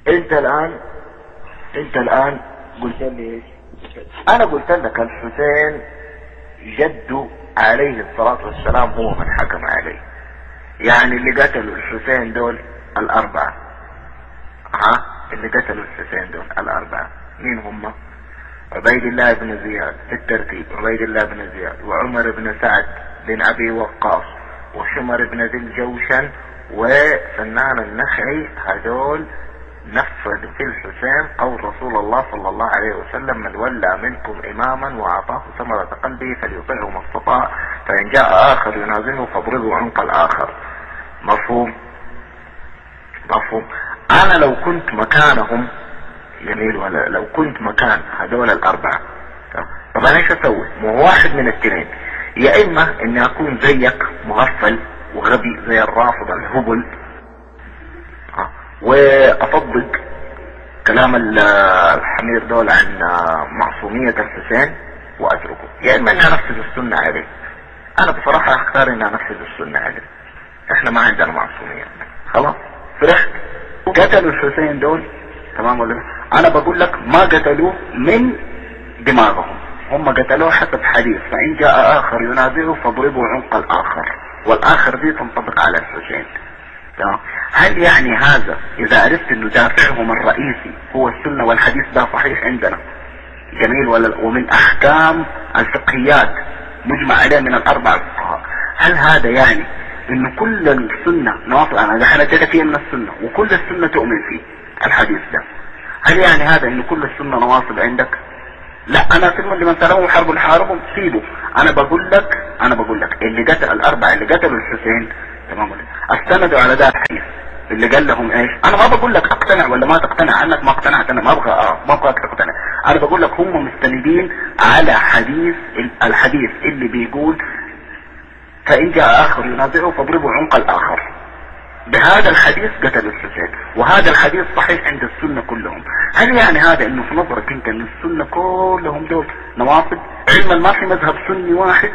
انت الان قلت لي ايش؟ انا قلت لك الحسين جده عليه الصلاة والسلام هو من حكم عليه. يعني اللي قتلوا الحسين دول الاربعة، اللي قتلوا الحسين دول الاربعة مين هم؟ عبيد الله بن زياد في الترتيب، عبيد الله بن زياد وعمر بن سعد بن ابي وقاص وشمر بن ذي الجوشن وسنان النخعي. هذول نفذوا في الحسين قول رسول الله صلى الله عليه وسلم: من ولى منكم اماما واعطاه ثمرة قلبه فليطعه ما استطاع، فان جاء اخر ينازله فاضربوا عنق الاخر. مفهوم؟ انا لو كنت مكانهم، جميل، ولا لو كنت مكان هذول الاربعة، طب انا ايش اسوي؟ مو واحد من الاثنين، يا اما اني اكون زيك مغفل وغبي زي الرافض الهبل واصدق كلام الحمير دول عن معصومية الحسين واتركه، يا اما اني انفذ السنة عليه. انا بصراحة اختار اني انفذ السنة عليه. احنا ما عندنا معصومية، خلاص فرحت. قتلوا الحسين دول، تمام ولا؟ انا بقول لك ما قتلوه من دماغهم، هم قتلوه حسب حديث: فان جاء اخر ينازعه فاضربوا عنق الاخر، والاخر دي تنطبق على الحسين. تمام؟ هل يعني هذا اذا عرفت انه دافعهم الرئيسي هو السنة والحديث ده صحيح عندنا، جميل ولا؟ ومن احكام الفقهيات مجمع عليه من الاربع فقهاء، هل هذا يعني انه كل السنة نواصل؟ انا اديتك فيه من السنة وكل السنة تؤمن فيه الحديث ده، هل يعني هذا انه كل السنة نواصل عندك؟ لا، انا ثم لمن سلموا حرب الحاربهم سيبوا. انا بقول لك اللي قتل الاربعة اللي قتلوا الحسين، تمام ولا؟ استندوا على ده الحديث اللي قال لهم ايش؟ انا ما بقول لك اقتنع ولا ما تقتنع، عنك ما اقتنعت، انا ما ابغى تقتنع. انا بقول لك هم مستندين على الحديث اللي بيقول: فان جاء اخر ينازعه فاضربوا عنق الاخر. بهذا الحديث قتل الحسين، وهذا الحديث صحيح عند السنة كلهم. هل يعني هذا انه في نظرك انت ان السنة كلهم دول نواصب، علما ما في مذهب سني واحد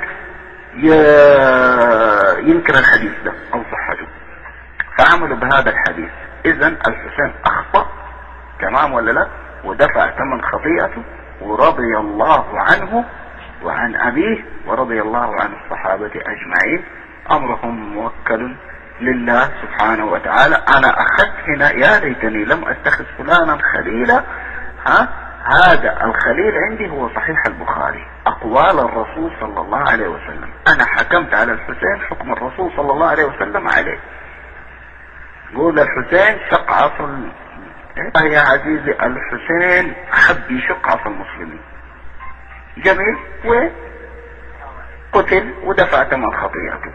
ينكر الحديث ده او صحته؟ فعملوا بهذا الحديث. اذا الحسين اخطأ، تمام ولا لا؟ ودفع ثمن خطيئته، ورضي الله عنه وعن ابيه، ورضي الله عن الصحابة اجمعين. امرهم موكل لله سبحانه وتعالى. انا اخذت هنا يا ليتني لم اتخذ فلانا خليلا. هذا الخليل عندي هو صحيح البخاري، اقوال الرسول صلى الله عليه وسلم. انا حكمت على الحسين حكم الرسول صلى الله عليه وسلم عليه. قول الحسين شق عصا يا عزيزي، الحسين حب يشق عصا المسلمين، جميل، وقتل ودفع ثمن خطيئته.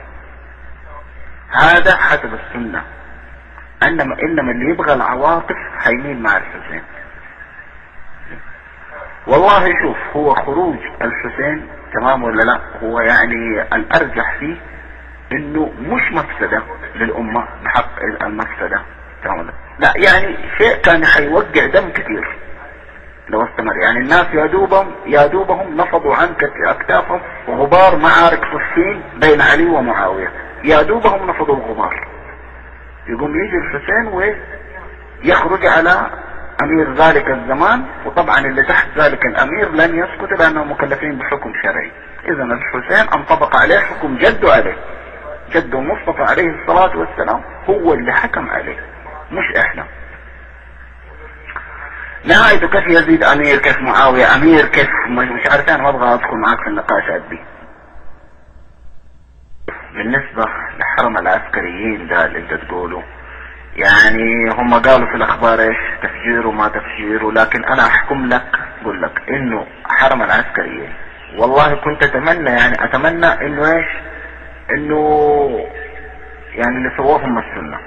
هذا حسب السنة. انما اللي يبغى العواطف هيميل مع الحسين. والله شوف، هو خروج الحسين، تمام ولا لا، هو يعني الارجح فيه انه مش مفسدة للامة بحق المفسدة، تمام ولا لا؟ يعني شيء كان حيوقع دم كثير لو استمر. يعني الناس يا دوبهم نفضوا عن اكتافهم وغبار معارك صفين بين علي ومعاوية، يا دوبهم نفضوا الغبار. يقوم يجي الحسين ويخرج على امير ذلك الزمان، وطبعا اللي تحت ذلك الامير لن يسكت لانهم مكلفين بحكم شرعي. اذا الحسين انطبق عليه حكم جده عليه، جده المصطفى عليه الصلاة والسلام هو اللي حكم عليه، مش احنا. نهايته كيف يزيد امير، كيف معاوية امير، كيف مش عارف. انا ما ابغى ادخل معاك في النقاشات دي. بالنسبة لحرم العسكريين ده اللي انت تقوله، يعني هم قالوا في الاخبار ايش تفجير وما تفجير، لكن انا احكم لك اقول لك انه حرم العسكريين والله كنت اتمنى انه ايش، انه يعني اللي سووهم السنة.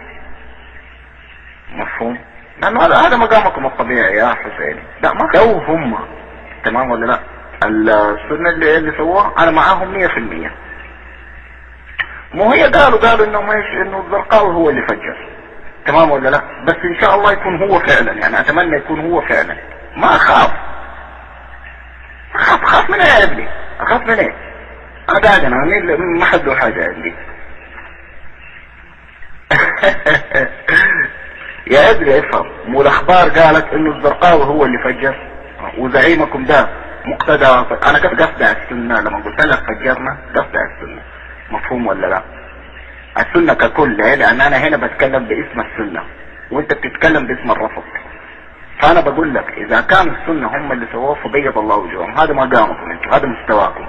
مفهوم؟ لانه هذا مقامكم الطبيعي يا حسين. لا ما لو هم، تمام ولا لا، السنة اللي سووها انا معاهم 100%. مو هي قالوا انه ايش، انه الزرقاوي هو اللي فجر، تمام ولا لا؟ بس ان شاء الله يكون هو فعلا، يعني اتمنى يكون هو فعلا. ما اخاف من ايه يا ابني؟ اخاف من ايه؟ انا قاعد ما حد له حاجة عندي. يا ابني افهم، مو الاخبار قالت انه الزرقاوي هو اللي فجر وزعيمكم ده مقتدى. انا كنت قصدي على السنه لما قلت لك فجرنا، قصدي على السنه. مفهوم ولا لا؟ السنه ككل، لان انا هنا بتكلم باسم السنه وانت بتتكلم باسم الرفض. فانا بقول لك اذا كان السنه هم اللي سووه فبيض الله وجوههم، هذا مقامكم انتم، هذا مستواكم.